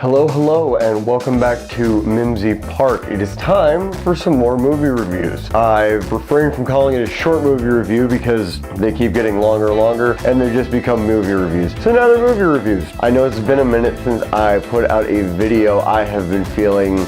Hello, and welcome back to Mimsy Park. It is time for some more movie reviews. I've refrained from calling it a short movie review because they keep getting longer and longer, and they just become movie reviews. So now they're movie reviews. I know it's been a minute since I put out a video. I have been feeling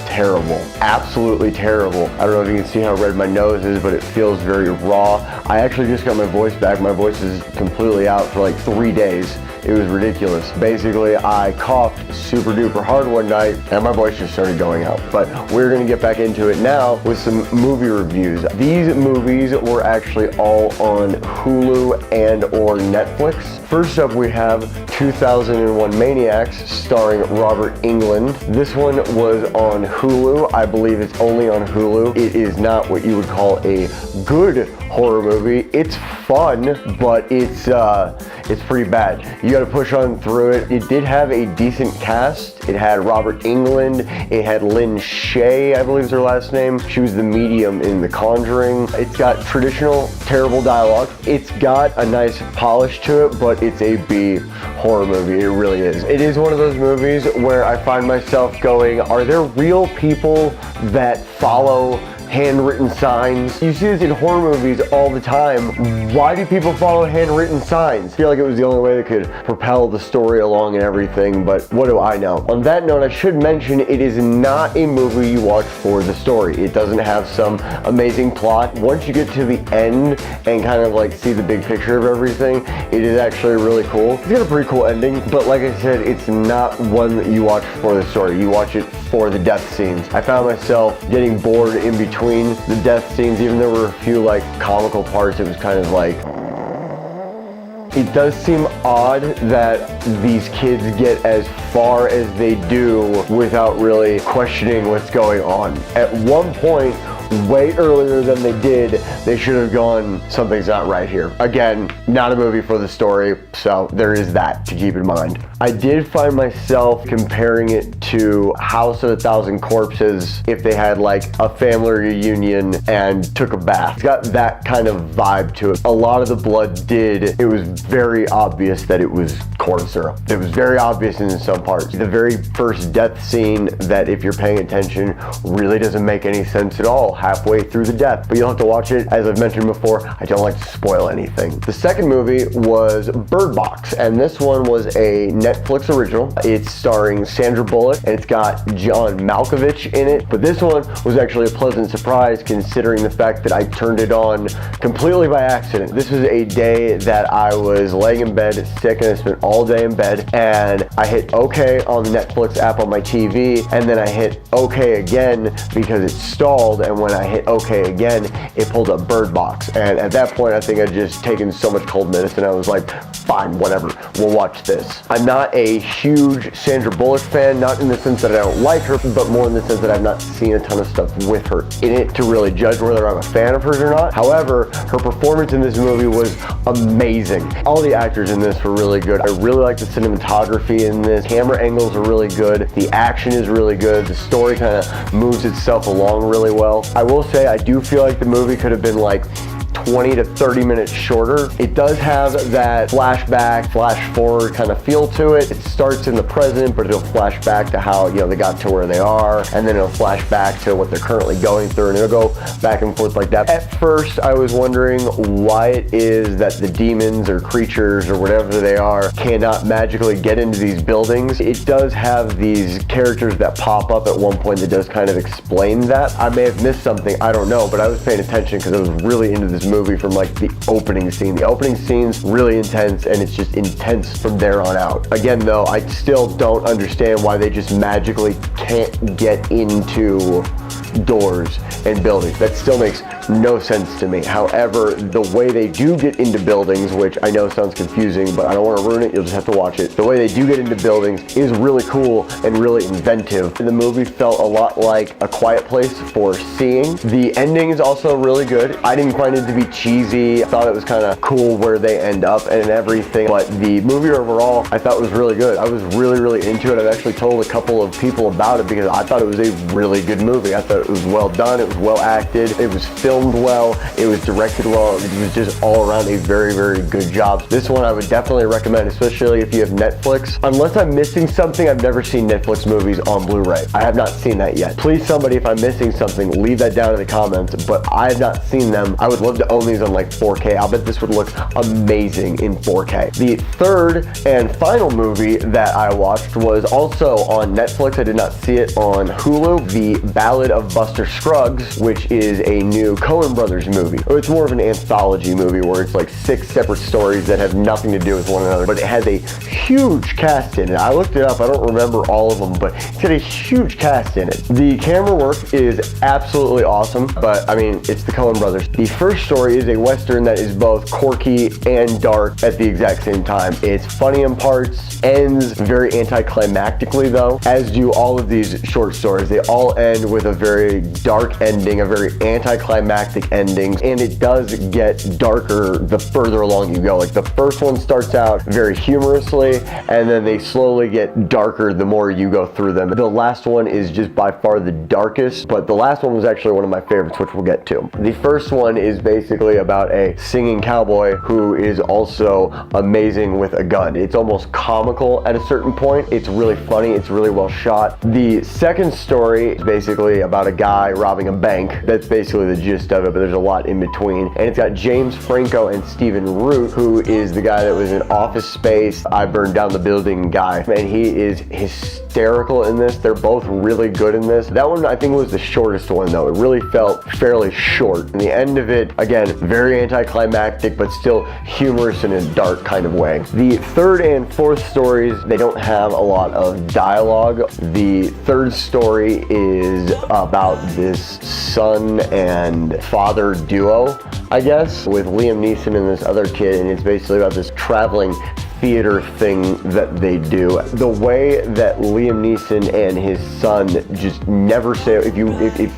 terrible, absolutely terrible. I don't know if you can see how red my nose is, but it feels very raw. I actually just got my voice back. My voice is completely out for like 3 days. It was ridiculous. Basically, I coughed super duper hard one night and my voice just started going out. But we're gonna get back into it now with some movie reviews. These movies were actually all on Hulu and or Netflix. First up, we have 2001 Maniacs starring Robert Englund. This one was on Hulu. I believe it's only on Hulu. It is not what you would call a good horror movie. It's fun, but it's pretty bad. You gotta push on through it. It did have a decent cast. It had Robert Englund. It had Lynn Shay, I believe is her last name. She was the medium in The Conjuring. It's got traditional terrible dialogue. It's got a nice polish to it, but it's a B horror movie. It really is. It is one of those movies where I find myself going, are there real people that follow handwritten signs? You see this in horror movies all the time. Why do people follow handwritten signs? I feel like it was the only way that could propel the story along and everything, but what do I know? On that note, I should mention it is not a movie you watch for the story. It doesn't have some amazing plot. Once you get to the end and kind of like see the big picture of everything, it is actually really cool. It's got a pretty cool ending, but like I said, it's not one that you watch for the story. You watch it for the death scenes. I found myself getting bored in between the death scenes, even though there were a few like comical parts. It was kind of like, it does seem odd that these kids get as far as they do without really questioning what's going on. At one point, way earlier than they did, they should have gone, something's not right here. Again, not a movie for the story, so there is that to keep in mind. I did find myself comparing it to House of a Thousand Corpses if they had like a family reunion and took a bath. It's got that kind of vibe to it. A lot of the blood it was very obvious that it was corn syrup. It was very obvious in some parts. The very first death scene that, if you're paying attention, really doesn't make any sense at all halfway through the death, but you'll have to watch it. As I've mentioned before, I don't like to spoil anything. The second movie was Bird Box, and this one was a Netflix original. It's starring Sandra Bullock, and it's got John Malkovich in it, but this one was actually a pleasant surprise considering the fact that I turned it on completely by accident. This was a day that I was laying in bed sick, and I spent all day in bed, and I hit OK on the Netflix app on my TV, and then I hit OK again because it stalled, and when I hit OK again, it pulled up Bird Box. And at that point, I think I'd just taken so much cold medicine, I was like, fine, whatever, we'll watch this. I'm not a huge Sandra Bullock fan, not in the sense that I don't like her, but more in the sense that I've not seen a ton of stuff with her in it to really judge whether I'm a fan of hers or not. However, her performance in this movie was amazing. All the actors in this were really good. I really like the cinematography in this. Camera angles are really good. The action is really good. The story kind of moves itself along really well. I will say I do feel like the movie could have been like 20 to 30 minutes shorter. It does have that flashback, flash forward kind of feel to it. It starts in the present, but it'll flash back to how, they got to where they are, and then it'll flash back to what they're currently going through, and it'll go back and forth like that. At first, I was wondering why it is that the demons or creatures or whatever they are cannot magically get into these buildings. It does have these characters that pop up at one point that does kind of explain that. I may have missed something, I don't know, but I was paying attention because I was really into this movie from like the opening scene. The opening scene's really intense, and it's just intense from there on out. Again though, I still don't understand why they just magically can't get into doors and buildings. That still makes no sense to me. However, the way they do get into buildings, which I know sounds confusing, but I don't want to ruin it, you'll just have to watch it. The way they do get into buildings is really cool and really inventive. The movie felt a lot like A Quiet Place for seeing. The ending is also really good. I didn't find it to be cheesy. I thought it was kind of cool where they end up and everything, but the movie overall I thought was really good. I was really into it. I've actually told a couple of people about it because I thought it was a really good movie. I thought It was well done, it was well acted, it was filmed well, it was directed well, it was just all around a very, very good job. This one I would definitely recommend, especially if you have Netflix. Unless I'm missing something, I've never seen Netflix movies on Blu-ray. I have not seen that yet. Please, somebody, if I'm missing something, leave that down in the comments, but I have not seen them. I would love to own these on like 4K. I'll bet this would look amazing in 4K. The third and final movie that I watched was also on Netflix. I did not see it on Hulu. The Ballad of Buster Scruggs, which is a new Coen Brothers movie. It's more of an anthology movie where it's like 6 separate stories that have nothing to do with one another, but it has a huge cast in it. I looked it up. I don't remember all of them, but it's got a huge cast in it. The camera work is absolutely awesome, but I mean, it's the Coen Brothers. The first story is a Western that is both quirky and dark at the exact same time. It's funny in parts, ends very anticlimactically though, as do all of these short stories. They all end with a very dark ending, a very anticlimactic ending, and it does get darker the further along you go. Like the first one starts out very humorously, and then they slowly get darker the more you go through them. The last one is just by far the darkest, but the last one was actually one of my favorites, which we'll get to. The first one is basically about a singing cowboy who is also amazing with a gun. It's almost comical at a certain point. It's really funny. It's really well shot. The second story is basically about a guy robbing a bank. That's basically the gist of it, but there's a lot in between. And it's got James Franco and Stephen Root, who is the guy that was in Office Space, I Burned Down the Building guy. And he is hysterical in this. They're both really good in this. That one I think was the shortest one though. It really felt fairly short. And the end of it, again, very anticlimactic, but still humorous in a dark kind of way. The third and fourth stories, they don't have a lot of dialogue. The third story is about this son and father duo, I guess, with Liam Neeson and this other kid, and it's basically about this traveling theater thing that they do. The way that Liam Neeson and his son just never say, if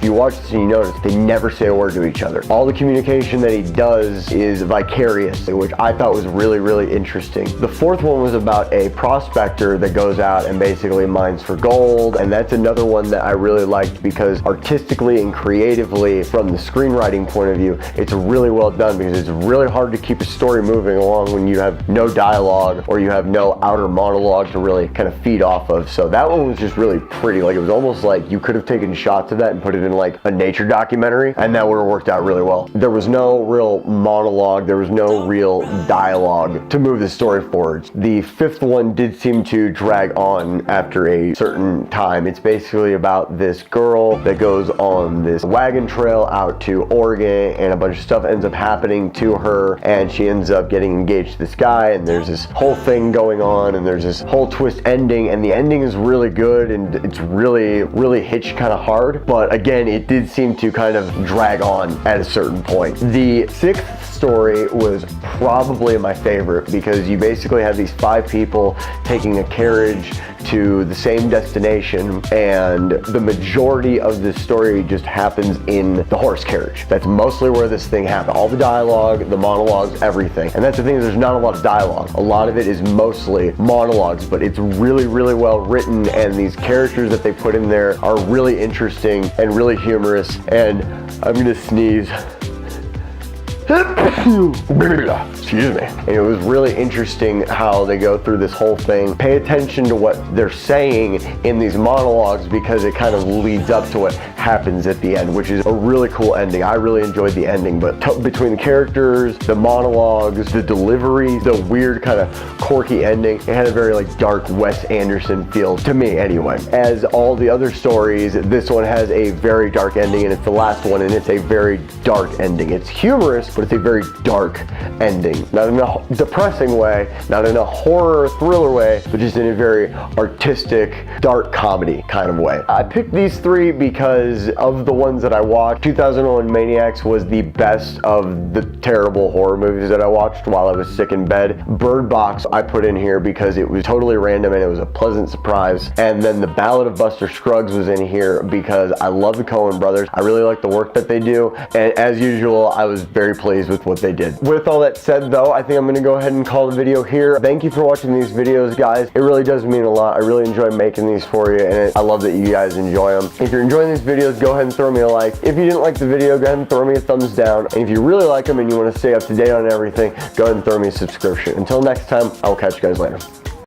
you watch this and you notice, they never say a word to each other. All the communication that he does is vicarious, which I thought was really, really interesting. The fourth one was about a prospector that goes out and basically mines for gold, and that's another one that I really liked because artistically and creatively, from the screenwriting point of view, it's really well done because it's really hard to keep a story moving along when you have no dialogue or you have no outer monologue to really kind of feed off of. So that one was just really pretty. Like it was almost like you could have taken shots of that and put it in like a nature documentary, and that would have worked out really well. There was no real monologue, there was no real dialogue to move the story forward. The fifth one did seem to drag on after a certain time. It's basically about this girl that goes on this wagon trail out to Oregon, and a bunch of stuff ends up happening to her, and she ends up getting engaged to this guy, and there's this whole thing going on, and there's this whole twist ending, and the ending is really good, and it's really, really hits you kind of hard, but again, it did seem to kind of drag on at a certain point. The sixth story was probably my favorite because you basically have these 5 people taking a carriage to the same destination, and the majority of the story just happens in the horse carriage. That's mostly where this thing happened. All the dialogue, the monologues, everything. And that's the thing, is there's not a lot of dialogue. A lot of it is mostly monologues, but it's really, really well written, and these characters that they put in there are really interesting and really humorous. And I'm gonna sneeze. Excuse me. And it was really interesting how they go through this whole thing. Pay attention to what they're saying in these monologues because it kind of leads up to what happens at the end, which is a really cool ending. I really enjoyed the ending, but between the characters, the monologues, the delivery, the weird kind of quirky ending, it had a very like dark Wes Anderson feel to me anyway. As all the other stories, this one has a very dark ending, and it's the last one, and it's a very dark ending. It's humorous, but it's a very dark ending. Not in a depressing way, not in a horror thriller way, but just in a very artistic, dark comedy kind of way. I picked these 3 because of the ones that I watched. 2001 Maniacs was the best of the terrible horror movies that I watched while I was sick in bed. Bird Box I put in here because it was totally random and it was a pleasant surprise. And then the Ballad of Buster Scruggs was in here because I love the Coen brothers. I really like the work that they do. And as usual, I was very pleased pleased with what they did. With all that said though, I think I'm gonna go ahead and call the video here. Thank you for watching these videos, guys. It really does mean a lot. I really enjoy making these for you, and I love that you guys enjoy them. If you're enjoying these videos, go ahead and throw me a like. If you didn't like the video, go ahead and throw me a thumbs down. And if you really like them and you want to stay up to date on everything, go ahead and throw me a subscription. Until next time, I will catch you guys later.